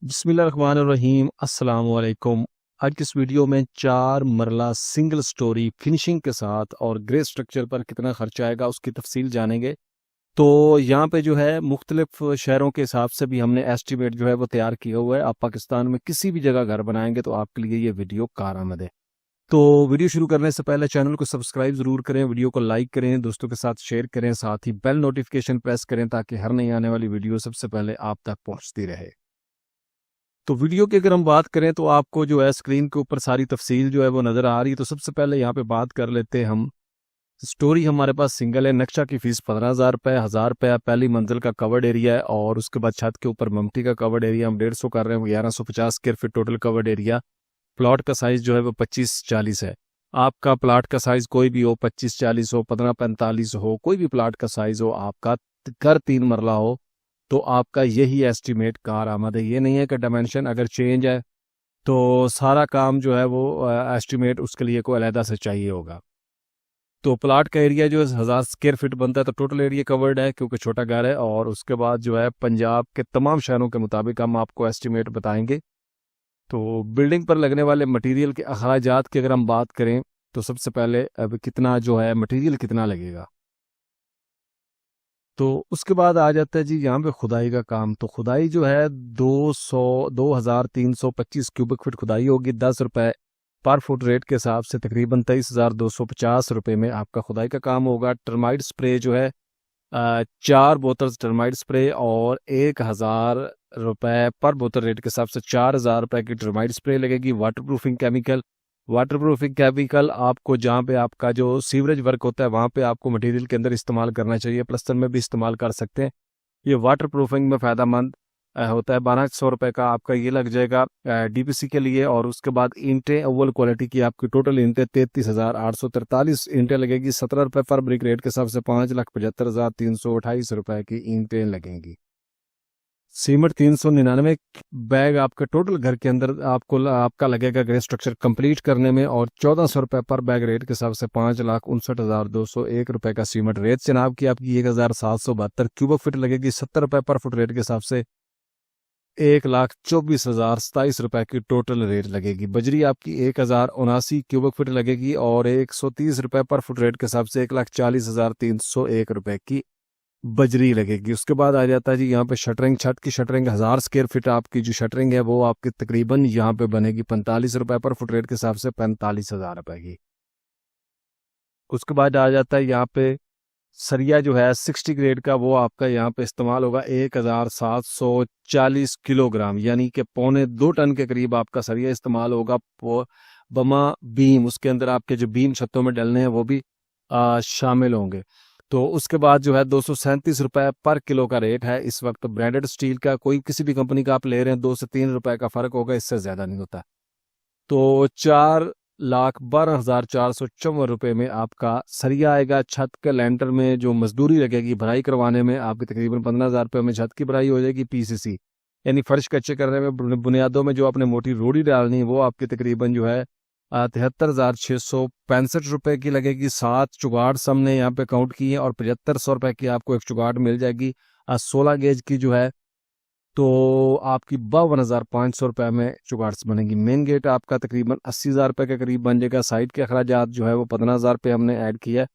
बिस्मिल्लाहिर्रहमानिर्रहीम अस्सलाम वालेकुम। आज की इस वीडियो में 4 मरला सिंगल स्टोरी फिनिशिंग के साथ और ग्रे स्ट्रक्चर पर कितना खर्चा आएगा उसकी तफसील जानेंगे। तो यहाँ पे जो है मुख्तलिफ शहरों के हिसाब से भी हमने एस्टिमेट जो है वो तैयार किया हुआ है। आप पाकिस्तान में किसी भी जगह घर बनाएंगे तो आपके लिए ये वीडियो कारआमद है। तो वीडियो शुरू करने से पहले चैनल को सब्सक्राइब ज़रूर करें, वीडियो को लाइक करें, दोस्तों के साथ शेयर करें, साथ ही बेल नोटिफिकेशन प्रेस करें ताकि हर नई आने वाली वीडियो सबसे पहले आप तक पहुँचती रहे। तो वीडियो की अगर हम बात करें तो आपको जो है स्क्रीन के ऊपर सारी तफसील जो है वो नज़र आ रही है। तो सबसे पहले यहाँ पे बात कर लेते हैं हम। स्टोरी हमारे पास सिंगल है। नक्शा की फ़ीस 15,000 रुपये, 1,000 रुपये पहली मंजिल का कवर्ड एरिया है और उसके बाद छत के ऊपर ममटी का कवर्ड एरिया हम 150 कर रहे हैं, 1150 square feet total covered area. Plot का साइज़ जो है वो 25-40 है। आपका प्लाट का साइज़ कोई भी हो, 25-40 हो, 15-45 हो, कोई भी प्लाट का साइज़ हो, आपका घर 3 मरला हो, तो आपका यही एस्टिमेट कारआमद है। ये नहीं है कि डायमेंशन अगर चेंज है तो सारा काम जो है वो एस्टिमेट उसके लिए कोई अलहदा से चाहिए होगा। तो प्लाट का एरिया जो है 1,000 स्क्वायर फीट बनता है, तो टोटल एरिया कवर्ड है क्योंकि छोटा घर है। और उसके बाद जो है पंजाब के तमाम शहरों के मुताबिक हम आपको एस्टिमेट बताएंगे। तो बिल्डिंग पर लगने वाले मटेरियल के अखराजात की अगर हम बात करें तो सबसे पहले अब कितना जो है मटेरियल कितना लगेगा, तो उसके बाद आ जाता है जी यहाँ पे खुदाई का काम। तो खुदाई जो है 2,325 क्यूबिक फीट खुदाई होगी। 10 रुपये पर फुट रेट के हिसाब से तकरीबन 23,250 रुपये में आपका खुदाई का काम होगा। टर्माइट स्प्रे जो है 4 बोतल टर्माइट स्प्रे और 1,000 रुपये पर बोतल रेट के हिसाब से 4,000 रुपये की टर्माइट स्प्रे लगेगी। वाटर प्रूफिंग केमिकल आपको जहाँ पे आपका जो सीवरेज वर्क होता है वहाँ पे आपको मटेरियल के अंदर इस्तेमाल करना चाहिए, प्लस्तर में भी इस्तेमाल कर सकते हैं। ये वाटर प्रूफिंग में फ़ायदेमंद होता है। 1,200 रुपये का आपका ये लग जाएगा डीपीसी के लिए। और उसके बाद ईंटें अव्वल क्वालिटी की आपकी टोटल ईंटें 33,843 ईंटें लगेगी। 17 रुपये पर ब्रिक रेट के हिसाब से 5,75,328 रुपये की ईंटें लगेंगी। सीमेंट 399 बैग आपके टोटल घर के अंदर आपका लगेगा ग्रे स्ट्रक्चर कंप्लीट करने में। और 1,400 रुपये पर बैग रेट के हिसाब से 5,59,201 रुपये का सीमेंट। रेत जनाब की आपकी 1,772 क्यूबिक फीट लगेगी। 70 रुपये पर फुट रेट के हिसाब से 1,24,027 रुपये की टोटल रेट लगेगी। बजरी आपकी 1,079 क्यूबिक फीट लगेगी और 130 रुपये पर फुट रेट के हिसाब से 1,40,301 रुपये की बजरी लगेगी। उसके बाद आ जाता है जी यहाँ पे शटरिंग। छत की शटरिंग 1,000 स्क्वायर फीट आपकी जो शटरिंग है वो आपकी तकरीबन यहाँ पे बनेगी 45 रुपये पर फुट रेट के हिसाब से 45,000 रुपये की। उसके बाद आ जाता है यहाँ पे सरिया जो है 60 ग्रेड का, वो आपका यहाँ पे इस्तेमाल होगा 1,740 किलोग्राम, यानी कि 1.25 टन के करीब आपका सरिया इस्तेमाल होगा। बमा बीम, उसके अंदर आपके जो बीम छतों में डलने हैं वो भी शामिल होंगे। तो उसके बाद जो है 237 रुपये पर किलो का रेट है इस वक्त ब्रांडेड स्टील का। कोई किसी भी कंपनी का आप ले रहे हैं 2 से 3 रुपये का फ़र्क होगा, इससे ज़्यादा नहीं होता। तो 4,12,454 रुपये में आपका सरिया आएगा। छत के लेंटर में जो मजदूरी लगेगी भराई करवाने में आपकी तकरीबन 15,000 रुपये में छत की भराई हो जाएगी। पीसीसी यानी फर्श कच्चे करने में बुनियादों में जो आपने मोटी रोड़ी डालनी है वो आपकी तकरीबन जो है 73,665 रुपये की लगेगी। 7 चुगाड़ हमने यहाँ पे काउंट की है और 7,500 रुपये की आपको एक चुगाड़ मिल जाएगी 16 गेज की जो है। तो आपकी 52,500 रुपये में चुगाड़स बनेगी। मेन गेट आपका तकरीबन 80,000 रुपये के करीब बन जाएगा। साइड के अखराजात जो है वो 15,000 रुपये हमने ऐड किया है।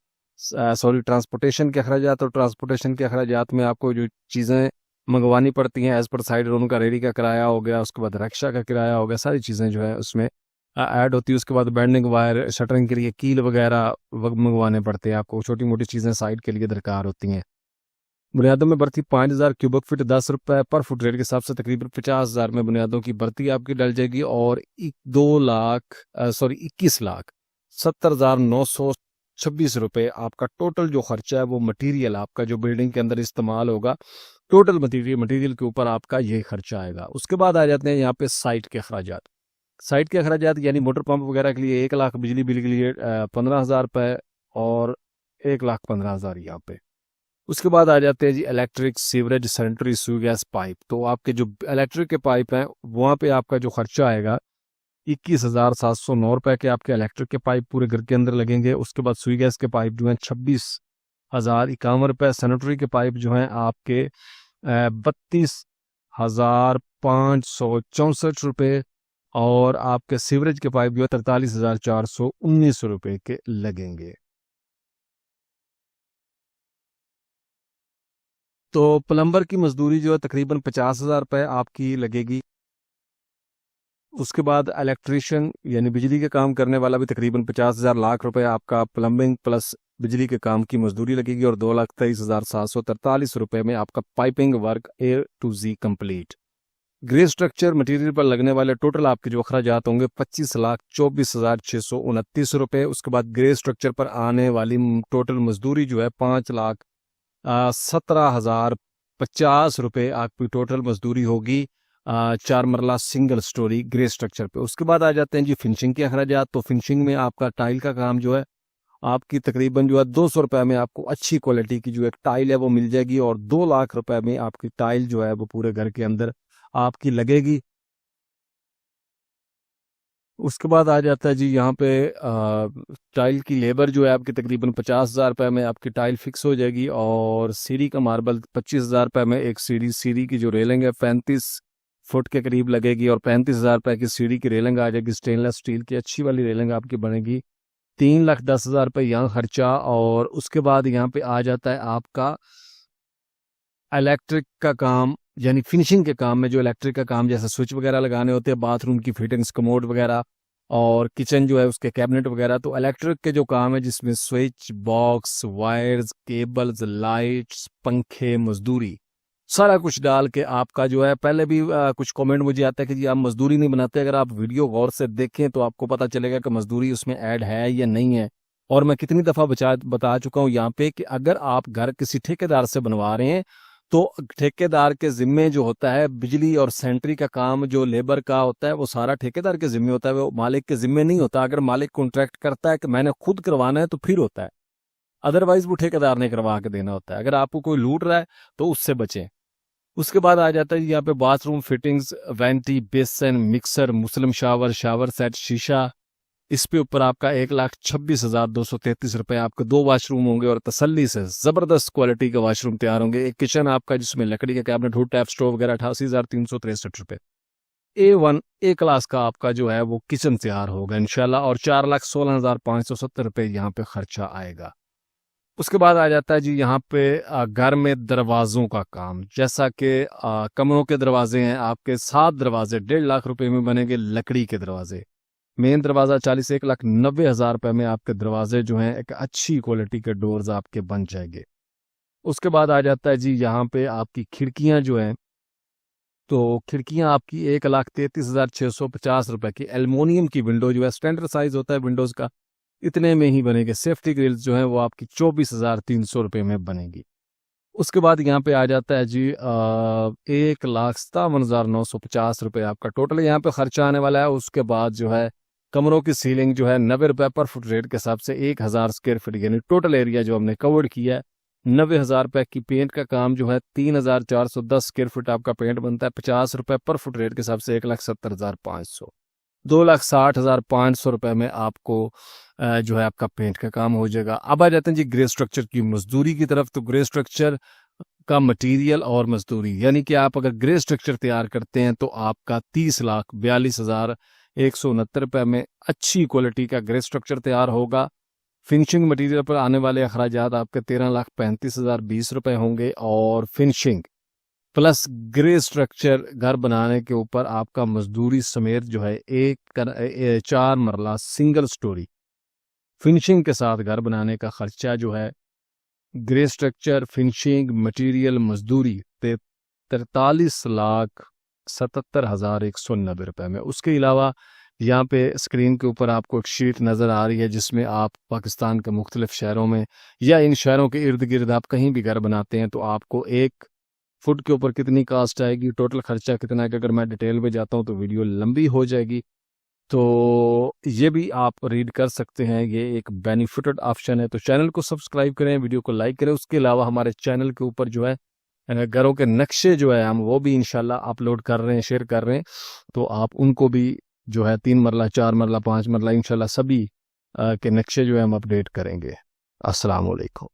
सॉरी, ट्रांसपोर्टेशन के अखराजात। और ट्रांसपोर्टेशन के अखराजात में आपको जो चीज़ें मंगवानी पड़ती हैं एज़ पर साइड, उनका रेडी का किराया हो गया, उसके बाद रक्षा का किराया हो गया, सारी चीज़ें जो है उसमें ऐड होती है। उसके बाद बेंडिंग वायर, शटरिंग के लिए कील वगैरह मंगवाने पड़ते हैं आपको। छोटी मोटी चीज़ें साइड के लिए दरकार होती हैं। बुनियादों में भर्ती 5,000 क्यूबिक फीट 10 रुपये पर फुट रेट के हिसाब से तकरीबन 50,000 में बुनियादों की भर्ती आपकी डल जाएगी। और 21,70,926 रुपये आपका टोटल जो खर्चा है वो मटेरियल आपका जो बिल्डिंग के अंदर इस्तेमाल होगा, टोटल मटेरियल के ऊपर आपका ये खर्चा आएगा। उसके बाद आ जाते हैं यहाँ पे साइट के अखराजात। साइट के अखराजात यानी मोटर पंप वगैरह के लिए 1,00,000, बिजली बिल के लिए 15,000 रुपये और 1,15,000 यहाँ पे। उसके बाद आ जाते हैं जी इलेक्ट्रिक, सीवरेज, सैनिटरी, सुई गैस पाइप। तो आपके जो इलेक्ट्रिक के पाइप हैं वहाँ पे आपका जो खर्चा आएगा 21,709 रुपये के आपके इलेक्ट्रिक के पाइप पूरे घर के अंदर लगेंगे। उसके बाद सुई गैस के पाइप जो हैं 26,051 रुपये। सैनिटरी के पाइप जो हैं आपके 32,000 ₹564 और आपके सीवरेज के पाइप जो है 43,419 रुपये के लगेंगे। तो प्लम्बर की मजदूरी जो है तकरीबन 50,000 रुपये आपकी लगेगी। उसके बाद इलेक्ट्रीशियन यानी बिजली के काम करने वाला भी तकरीबन 50,000 लाख रुपए आपका प्लम्बिंग प्लस बिजली के काम की मजदूरी लगेगी और 2,23,743 रुपए में आपका piping work A to Z complete. Grey structure material पर लगने वाले टोटल आपके जो अखराजात होंगे 25,24,629 रुपए। उसके बाद ग्रे स्ट्रक्चर पर आने वाली टोटल मजदूरी जो है 5,17,050 रुपए आपकी टोटल मजदूरी होगी 4 मरला सिंगल स्टोरी ग्रे स्ट्रक्चर पे। उसके बाद आ जाते हैं जी फिनिशिंग के अखराजात। तो फिनिशिंग में आपका टाइल का काम जो है आपकी तकरीबन जो है 200 रुपये में आपको अच्छी क्वालिटी की जो एक टाइल है वो मिल जाएगी और 2 लाख रुपए में आपकी टाइल जो है वो पूरे घर के अंदर आपकी लगेगी। उसके बाद आ जाता है जी यहाँ पे टाइल की लेबर जो है आपकी तकरीबन 50,000 रुपये में आपकी टाइल फिक्स हो जाएगी और सीढ़ी का मार्बल 25,000 रुपये में एक सीढ़ी की जो रेलिंग है 35 फुट के करीब लगेगी और 35,000 रुपये की सीढ़ी की रेलिंग आ जाएगी। स्टेनलेस स्टील की अच्छी वाली रेलिंग आपकी बनेगी। 3,10,000 रुपये यहाँ खर्चा। और उसके बाद यहाँ पे आ जाता है आपका इलेक्ट्रिक का काम यानी फिनिशिंग के काम में जो इलेक्ट्रिक का काम जैसे स्विच वगैरह लगाने होते हैं, बाथरूम की फिटिंग्स, कमोड वगैरह और किचन जो है उसके कैबिनेट वगैरह। तो इलेक्ट्रिक के जो काम है जिसमें switch box, wires, cables, lights, पंखे, मजदूरी सारा कुछ डाल के आपका जो है पहले भी कुछ कमेंट मुझे आता है कि जी आप मजदूरी नहीं बनाते। अगर आप वीडियो गौर से देखें तो आपको पता चलेगा कि मजदूरी उसमें ऐड है या नहीं है। और मैं कितनी दफ़ा बता चुका हूँ यहाँ पे कि अगर आप घर किसी ठेकेदार से बनवा रहे हैं तो ठेकेदार के जिम्मे जो होता है बिजली और सेंट्री का काम जो लेबर का होता है वो सारा ठेकेदार के जिम्मे होता है, वो मालिक के जिम्मे नहीं होता। अगर मालिक कॉन्ट्रैक्ट करता है कि मैंने खुद करवाना है तो फिर होता है, अदरवाइज वो ठेकेदार ने करवा के देना होता है। अगर आपको कोई लूट रहा है तो उससे बचें। उसके बाद आ जाता है यहाँ पे बाथरूम फिटिंग्स, वेंटी, बेसन, मिक्सर, मुस्लिम शावर सेट, शीशा। इस पे ऊपर आपका 1,26,233 रुपए आपके 2 वाशरूम होंगे और तसल्ली से जबरदस्त क्वालिटी के वाशरूम तैयार होंगे। एक किचन आपका जिसमें लकड़ी के कैबिनेट, हुड टैप, स्टोव वगैरह 88,363 रुपए। A1 A क्लास का आपका जो है वो किचन तैयार होगा इंशाल्लाह और 4,16,570 रुपए यहाँ पे खर्चा आएगा। उसके बाद आ जाता है जी यहाँ पे घर में दरवाज़ों का काम। जैसा कि कमरों के दरवाजे हैं आपके 7 दरवाजे 1.5 लाख रुपए में बनेंगे लकड़ी के दरवाजे। मेन दरवाज़ा 41,90,000 रुपए में आपके दरवाजे जो हैं एक अच्छी क्वालिटी के डोर्स आपके बन जाएंगे। उसके बाद आ जाता है जी यहाँ पे आपकी खिड़कियाँ जो हैं, तो खिड़कियाँ आपकी 1,33,650 रुपए की एल्युमिनियम की विंडो जो है स्टैंडर्ड साइज होता है विंडोज़ का, इतने में ही बनेगी। सेफ्टी ग्रिल्स जो है वो आपकी 24,300 रुपये में बनेगी। उसके बाद यहाँ पे आ जाता है जी 1,57,950 रुपये आपका टोटल यहाँ पे खर्चा आने वाला है। उसके बाद जो है कमरों की सीलिंग जो है 90 रुपये पर फुट रेट के हिसाब से 1,000 स्क्वायर फीट यानी टोटल एरिया जो हमने कवर्ड किया है 90,000 रुपये की। पेंट का काम जो है 3,410 स्क्वायर फीट आपका पेंट बनता है 50 रुपये पर फुट रेट के हिसाब से 1,70,500। 2,60,500 रुपये में आपको जो है आपका पेंट का काम हो जाएगा। अब आ जाते हैं जी ग्रे स्ट्रक्चर की मजदूरी की तरफ। तो ग्रे स्ट्रक्चर का मटेरियल और मजदूरी यानी कि आप अगर ग्रे स्ट्रक्चर तैयार करते हैं तो आपका 30,42,169 रुपये में अच्छी क्वालिटी का ग्रे स्ट्रक्चर तैयार होगा। फिनिशिंग मटेरियल पर आने वाले अखराजात आपके 13,35,020 रुपये होंगे और फिनिशिंग प्लस ग्रे स्ट्रक्चर घर बनाने के ऊपर आपका मजदूरी समेत जो है 4 मरला सिंगल स्टोरी फिनिशिंग के साथ घर बनाने का खर्चा जो है ग्रे स्ट्रक्चर, फिनिशिंग, मटेरियल, मजदूरी 43,77,190 रुपये में। उसके अलावा यहाँ पे स्क्रीन के ऊपर आपको एक शीट नज़र आ रही है जिसमें आप पाकिस्तान के मुख्तलिफ शहरों में या इन शहरों के इर्द गिर्द आप कहीं भी घर बनाते हैं तो आपको 1 फुट के ऊपर कितनी कास्ट आएगी, टोटल खर्चा कितना है। कि अगर मैं डिटेल में जाता हूँ तो वीडियो लंबी हो जाएगी, तो ये भी आप रीड कर सकते हैं। ये एक बेनिफिटेड ऑप्शन है। तो चैनल को सब्सक्राइब करें, वीडियो को लाइक करें। उसके अलावा हमारे चैनल के ऊपर जो है घरों के नक्शे जो है हम वो भी इंशाल्लाह अपलोड कर रहे हैं, शेयर कर रहे हैं। तो आप उनको भी जो है 3 मरला, 4 मरला, 5 मरला इंशाल्लाह सभी के नक्शे जो है हम अपडेट करेंगे। अस्सलाम वालेकुम।